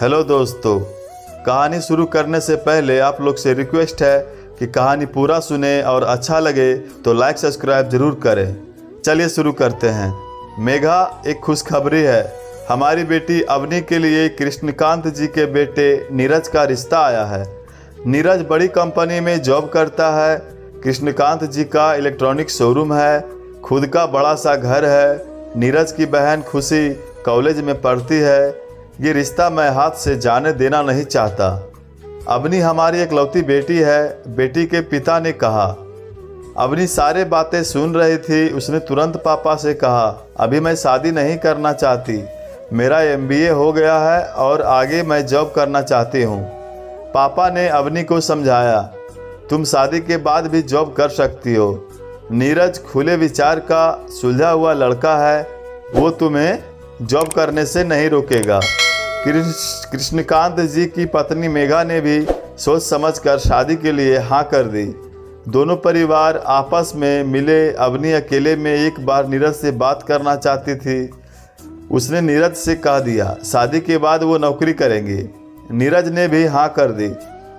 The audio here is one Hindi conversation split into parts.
हेलो दोस्तों, कहानी शुरू करने से पहले आप लोग से रिक्वेस्ट है कि कहानी पूरा सुने और अच्छा लगे तो लाइक सब्सक्राइब जरूर करें। चलिए शुरू करते हैं। मेघा, एक खुशखबरी है। हमारी बेटी अवनी के लिए कृष्णकांत जी के बेटे नीरज का रिश्ता आया है। नीरज बड़ी कंपनी में जॉब करता है। कृष्णकांत जी का इलेक्ट्रॉनिक शोरूम है, खुद का बड़ा सा घर है। नीरज की बहन खुशी कॉलेज में पढ़ती है। ये रिश्ता मैं हाथ से जाने देना नहीं चाहता। अवनी हमारी इकलौती बेटी है, बेटी के पिता ने कहा। अवनी सारे बातें सुन रही थी। उसने तुरंत पापा से कहा, अभी मैं शादी नहीं करना चाहती। मेरा MBA हो गया है और आगे मैं जॉब करना चाहती हूँ। पापा ने अवनी को समझाया, तुम शादी के बाद भी जॉब कर सकती हो। नीरज खुले विचार का सुलझा हुआ लड़का है, वो तुम्हें जॉब करने से नहीं रोकेगा। कृष्णकांत जी की पत्नी मेघा ने भी सोच समझकर शादी के लिए हाँ कर दी। दोनों परिवार आपस में मिले। अवनी अकेले में एक बार नीरज से बात करना चाहती थी। उसने नीरज से कह दिया शादी के बाद वो नौकरी करेंगे। नीरज ने भी हाँ कर दी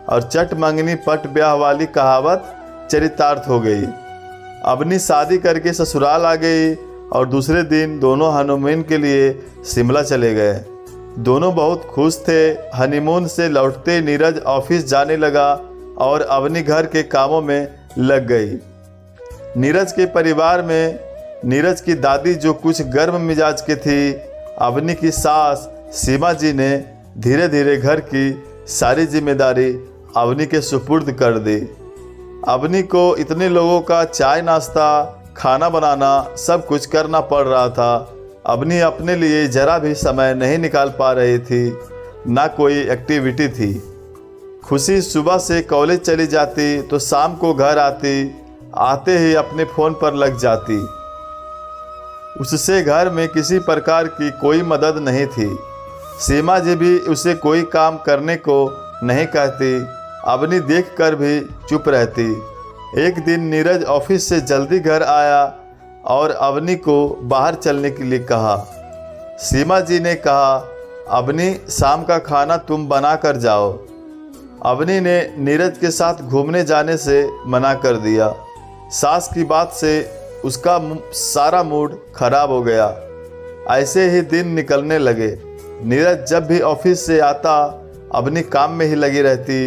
और चट मंगनी पट ब्याह वाली कहावत चरितार्थ हो गई। अवनी शादी करके ससुराल आ गई और दूसरे दिन दोनों हनीमून के लिए शिमला चले गए। दोनों बहुत खुश थे। हनीमून से लौटते नीरज ऑफिस जाने लगा और अवनी घर के कामों में लग गई। नीरज के परिवार में नीरज की दादी जो कुछ गर्म मिजाज की थी, अवनी की सास सीमा जी ने धीरे धीरे घर की सारी जिम्मेदारी अवनी के सुपुर्द कर दी। अवनी को इतने लोगों का चाय नाश्ता खाना बनाना सब कुछ करना पड़ रहा था। अवनी अपने लिए जरा भी समय नहीं निकाल पा रही थी, ना कोई एक्टिविटी थी। खुशी सुबह से कॉलेज चली जाती तो शाम को घर आते ही अपने फ़ोन पर लग जाती। उससे घर में किसी प्रकार की कोई मदद नहीं थी। सीमा जी भी उसे कोई काम करने को नहीं कहती। अवनी देखकर भी चुप रहती। एक दिन नीरज ऑफिस से जल्दी घर आया और अवनी को बाहर चलने के लिए कहा। सीमा जी ने कहा, अवनी शाम का खाना तुम बना कर जाओ। अवनी ने नीरज के साथ घूमने जाने से मना कर दिया। सास की बात से उसका सारा मूड खराब हो गया। ऐसे ही दिन निकलने लगे। नीरज जब भी ऑफिस से आता अवनी काम में ही लगी रहती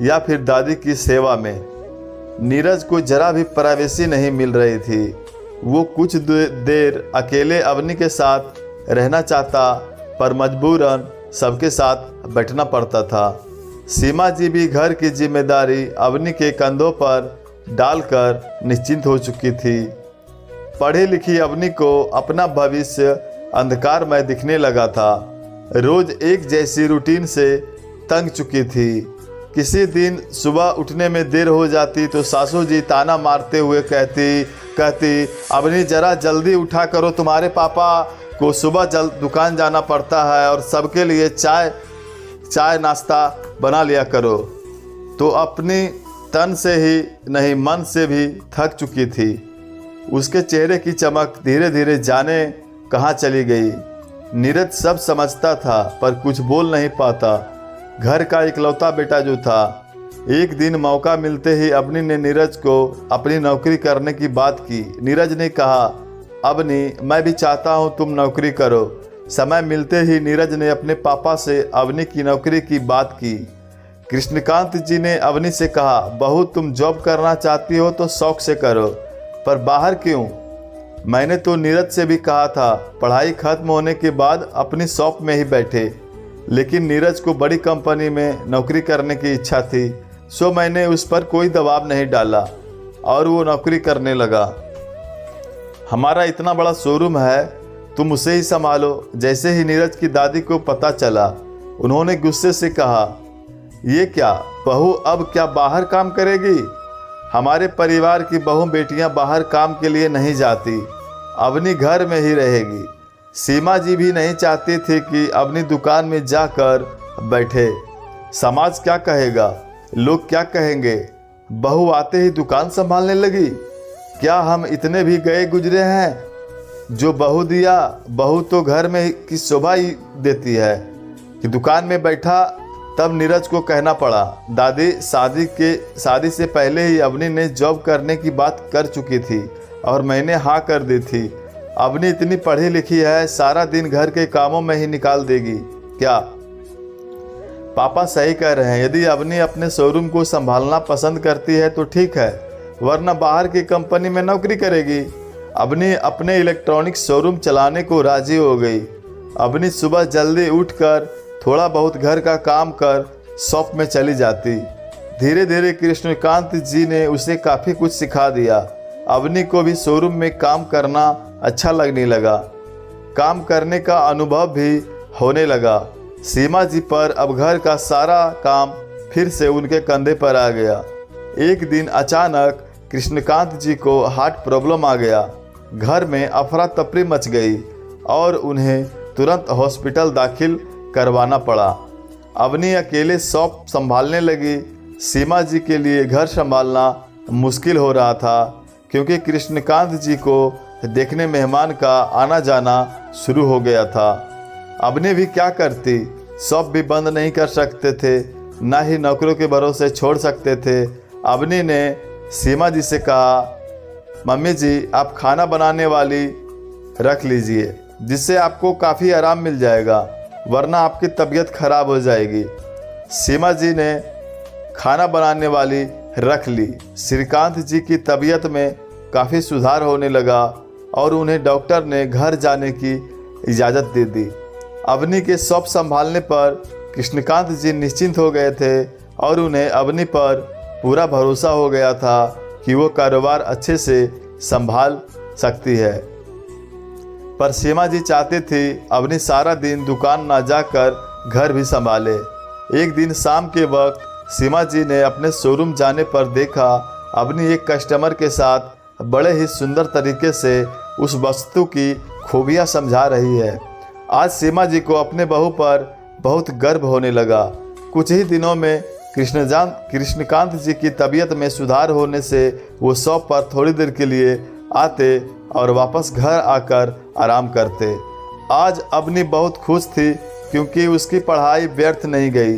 या फिर दादी की सेवा में। नीरज को जरा भी प्राइवेसी नहीं मिल रही थी। वो कुछ देर अकेले अवनी के साथ रहना चाहता, पर मजबूरन सबके साथ बैठना पड़ता था। सीमा जी भी घर की जिम्मेदारी अवनी के कंधों पर डालकर निश्चिंत हो चुकी थी। पढ़ी लिखी अवनी को अपना भविष्य अंधकारमय दिखने लगा था। रोज एक जैसी रूटीन से तंग चुकी थी। किसी दिन सुबह उठने में देर हो जाती तो सासू जी ताना मारते हुए कहती अवनी जरा जल्दी उठा करो, तुम्हारे पापा को सुबह दुकान जाना पड़ता है और सबके लिए चाय नाश्ता बना लिया करो। तो अपनी तन से ही नहीं मन से भी थक चुकी थी। उसके चेहरे की चमक धीरे धीरे जाने कहाँ चली गई। नीरज सब समझता था पर कुछ बोल नहीं पाता। घर का इकलौता बेटा जो था। एक दिन मौका मिलते ही अवनी ने नीरज को अपनी नौकरी करने की बात की। नीरज ने कहा, अवनी मैं भी चाहता हूँ तुम नौकरी करो। समय मिलते ही नीरज ने अपने पापा से अवनी की नौकरी की बात की। कृष्णकांत जी ने अवनी से कहा, बहू तुम जॉब करना चाहती हो तो शौक से करो, पर बाहर क्यों? मैंने तो नीरज से भी कहा था पढ़ाई खत्म होने के बाद अपनी शॉप में ही बैठे, लेकिन नीरज को बड़ी कंपनी में नौकरी करने की इच्छा थी, सो मैंने उस पर कोई दबाव नहीं डाला और वो नौकरी करने लगा। हमारा इतना बड़ा शोरूम है, तुम उसे ही संभालो। जैसे ही नीरज की दादी को पता चला, उन्होंने गुस्से से कहा, ये क्या बहू अब क्या बाहर काम करेगी? हमारे परिवार की बहू बेटियां बाहर काम के लिए नहीं जाती, अवनी घर में ही रहेगी। सीमा जी भी नहीं चाहती थी कि अवनी दुकान में जाकर बैठे। समाज क्या कहेगा, लोग क्या कहेंगे? बहू आते ही दुकान संभालने लगी। क्या हम इतने भी गए गुजरे हैं? जो बहू दिया, बहू तो घर में की शोभा ही देती है। कि दुकान में बैठा, तब नीरज को कहना पड़ा, दादी शादी से पहले ही अवनी ने जॉब करने की बात कर चुकी थी और मैंने हाँ कर दी थी। अवनी इतनी पढ़ी लिखी है, सारा दिन घर के कामों में ही निकाल देगी क्या? पापा सही कह रहे हैं। यदि अवनी अपने शोरूम को संभालना पसंद करती है तो ठीक है, वरना बाहर की कंपनी में नौकरी करेगी। अवनी अपने इलेक्ट्रॉनिक शोरूम चलाने को राजी हो गई। अवनी सुबह जल्दी उठकर थोड़ा बहुत घर का काम कर शॉप में चली जाती। धीरे धीरे कृष्णकांत जी ने उसे काफ़ी कुछ सिखा दिया। अवनी को भी शोरूम में काम करना अच्छा लगने लगा। काम करने का अनुभव भी होने लगा। सीमा जी पर अब घर का सारा काम फिर से उनके कंधे पर आ गया। एक दिन अचानक कृष्णकांत जी को हार्ट प्रॉब्लम आ गया। घर में अफरा तफरी मच गई और उन्हें तुरंत हॉस्पिटल दाखिल करवाना पड़ा। अवनी अकेले शॉप संभालने लगी। सीमा जी के लिए घर संभालना मुश्किल हो रहा था, क्योंकि कृष्णकांत जी को देखने मेहमान का आना जाना शुरू हो गया था। अवनी भी क्या करती, शॉप भी बंद नहीं कर सकते थे, ना ही नौकरों के भरोसे छोड़ सकते थे। अवनी ने सीमा जी से कहा, मम्मी जी आप खाना बनाने वाली रख लीजिए, जिससे आपको काफ़ी आराम मिल जाएगा, वरना आपकी तबीयत खराब हो जाएगी। सीमा जी ने खाना बनाने वाली रख ली। श्रीकांत जी की तबीयत में काफ़ी सुधार होने लगा और उन्हें डॉक्टर ने घर जाने की इजाज़त दे दी। अवनी के शॉप संभालने पर कृष्णकांत जी निश्चिंत हो गए थे और उन्हें अवनी पर पूरा भरोसा हो गया था कि वो कारोबार अच्छे से संभाल सकती है। पर सीमा जी चाहती थी अवनी सारा दिन दुकान ना जाकर घर भी संभाले। एक दिन शाम के वक्त सीमा जी ने अपने शोरूम जाने पर देखा अवनी एक कस्टमर के साथ बड़े ही सुंदर तरीके से उस वस्तु की खूबियाँ समझा रही है। आज सीमा जी को अपने बहू पर बहुत गर्व होने लगा। कुछ ही दिनों में कृष्णकांत जी की तबीयत में सुधार होने से वो शॉप पर थोड़ी देर के लिए आते और वापस घर आकर आराम करते। आज अवनी बहुत खुश थी, क्योंकि उसकी पढ़ाई व्यर्थ नहीं गई।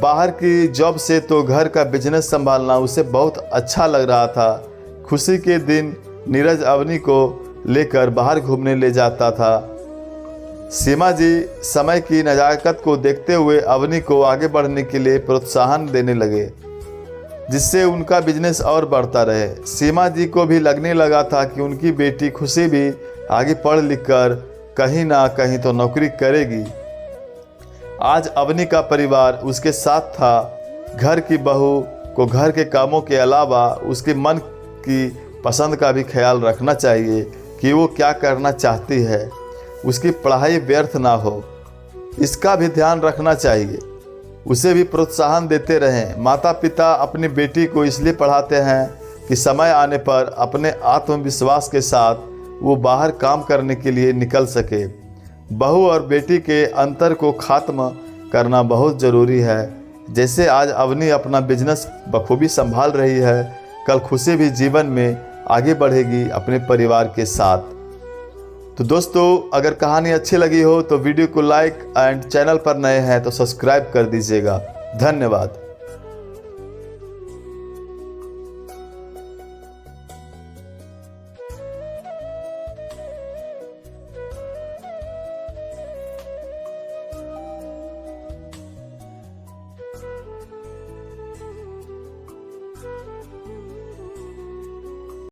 बाहर की जॉब से तो घर का बिजनेस संभालना उसे बहुत अच्छा लग रहा था। खुशी के दिन नीरज अवनी को लेकर बाहर घूमने ले जाता था। सीमा जी समय की नज़ाकत को देखते हुए अवनी को आगे बढ़ने के लिए प्रोत्साहन देने लगे, जिससे उनका बिजनेस और बढ़ता रहे। सीमा जी को भी लगने लगा था कि उनकी बेटी खुशी भी आगे पढ़ लिख कर कहीं ना कहीं तो नौकरी करेगी। आज अवनी का परिवार उसके साथ था। घर की बहू को घर के कामों के अलावा उसके मन की पसंद का भी ख्याल रखना चाहिए कि वो क्या करना चाहती है, उसकी पढ़ाई व्यर्थ ना हो, इसका भी ध्यान रखना चाहिए। उसे भी प्रोत्साहन देते रहें। माता पिता अपनी बेटी को इसलिए पढ़ाते हैं कि समय आने पर अपने आत्मविश्वास के साथ वो बाहर काम करने के लिए निकल सके। बहू और बेटी के अंतर को ख़त्म करना बहुत ज़रूरी है। जैसे आज अवनी अपना बिजनेस बखूबी संभाल रही है, कल खुशी भी जीवन में आगे बढ़ेगी अपने परिवार के साथ। तो दोस्तों, अगर कहानी अच्छी लगी हो तो वीडियो को लाइक एंड चैनल पर नए हैं तो सब्सक्राइब कर दीजिएगा। धन्यवाद।